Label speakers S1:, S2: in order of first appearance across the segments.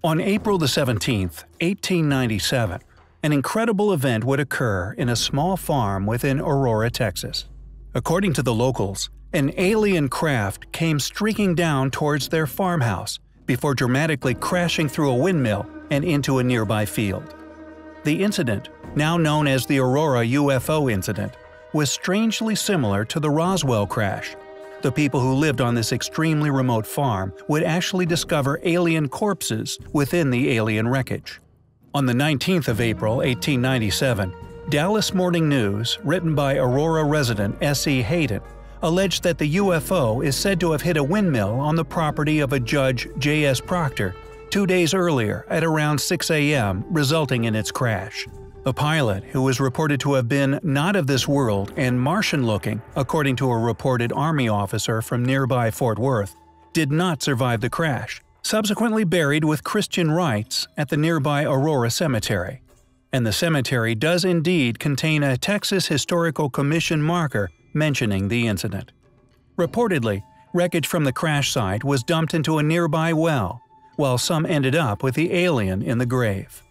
S1: On April 17, 1897, an incredible event would occur in a small farm within Aurora, Texas. According to the locals, an alien craft came streaking down towards their farmhouse before dramatically crashing through a windmill and into a nearby field. The incident, now known as the Aurora UFO incident, was strangely similar to the Roswell crash. The people who lived on this extremely remote farm would actually discover alien corpses within the alien wreckage. On the 19th of April, 1897, Dallas Morning News, written by Aurora resident S.E. Hayden, alleged that the UFO is said to have hit a windmill on the property of a Judge J.S. Proctor 2 days earlier at around 6 a.m., resulting in its crash. A pilot, who was reported to have been not of this world and Martian-looking, according to a reported Army officer from nearby Fort Worth, did not survive the crash, subsequently buried with Christian rites at the nearby Aurora Cemetery. And the cemetery does indeed contain a Texas Historical Commission marker mentioning the incident. Reportedly, wreckage from the crash site was dumped into a nearby well, while some ended up with the alien in the grave.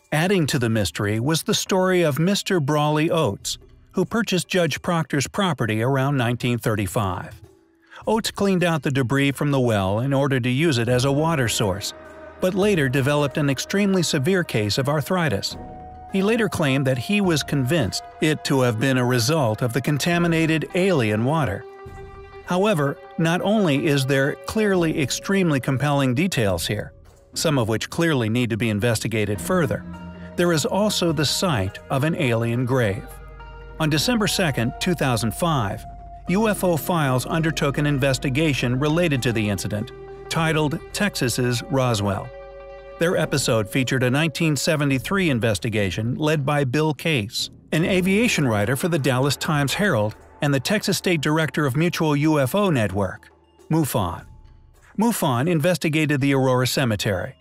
S1: Adding to the mystery was the story of Mr. Brawley Oates, who purchased Judge Proctor's property around 1935. Oates cleaned out the debris from the well in order to use it as a water source, but later developed an extremely severe case of arthritis. He later claimed that he was convinced it to have been a result of the contaminated alien water. However, not only is there clearly extremely compelling details here, some of which clearly need to be investigated further, there is also the site of an alien grave. On December 2, 2005, UFO Files undertook an investigation related to the incident, titled Texas's Roswell. Their episode featured a 1973 investigation led by Bill Case, an aviation writer for the Dallas Times-Herald and the Texas State Director of Mutual UFO Network, MUFON. MUFON investigated the Aurora Cemetery.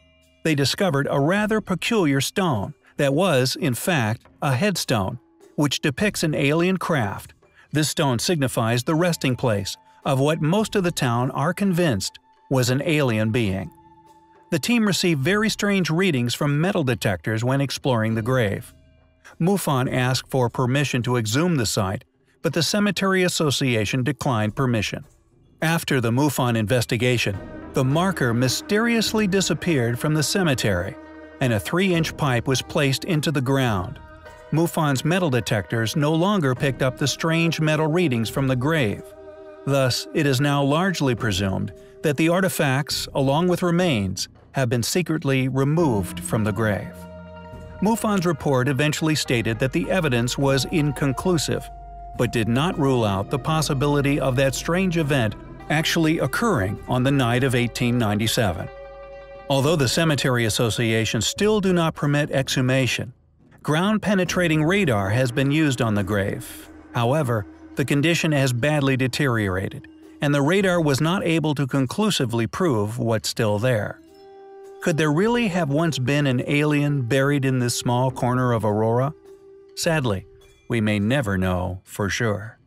S1: They discovered a rather peculiar stone that was, in fact, a headstone, which depicts an alien craft. This stone signifies the resting place of what most of the town are convinced was an alien being. The team received very strange readings from metal detectors when exploring the grave. MUFON asked for permission to exhume the site, but the Cemetery Association declined permission. After the MUFON investigation, the marker mysteriously disappeared from the cemetery, and a 3-inch pipe was placed into the ground. MUFON's metal detectors no longer picked up the strange metal readings from the grave. Thus, it is now largely presumed that the artifacts, along with remains, have been secretly removed from the grave. MUFON's report eventually stated that the evidence was inconclusive, but did not rule out the possibility of that strange event actually occurring on the night of 1897. Although the Cemetery Association still do not permit exhumation, ground-penetrating radar has been used on the grave. However, the condition has badly deteriorated, and the radar was not able to conclusively prove what's still there. Could there really have once been an alien buried in this small corner of Aurora? Sadly, we may never know for sure.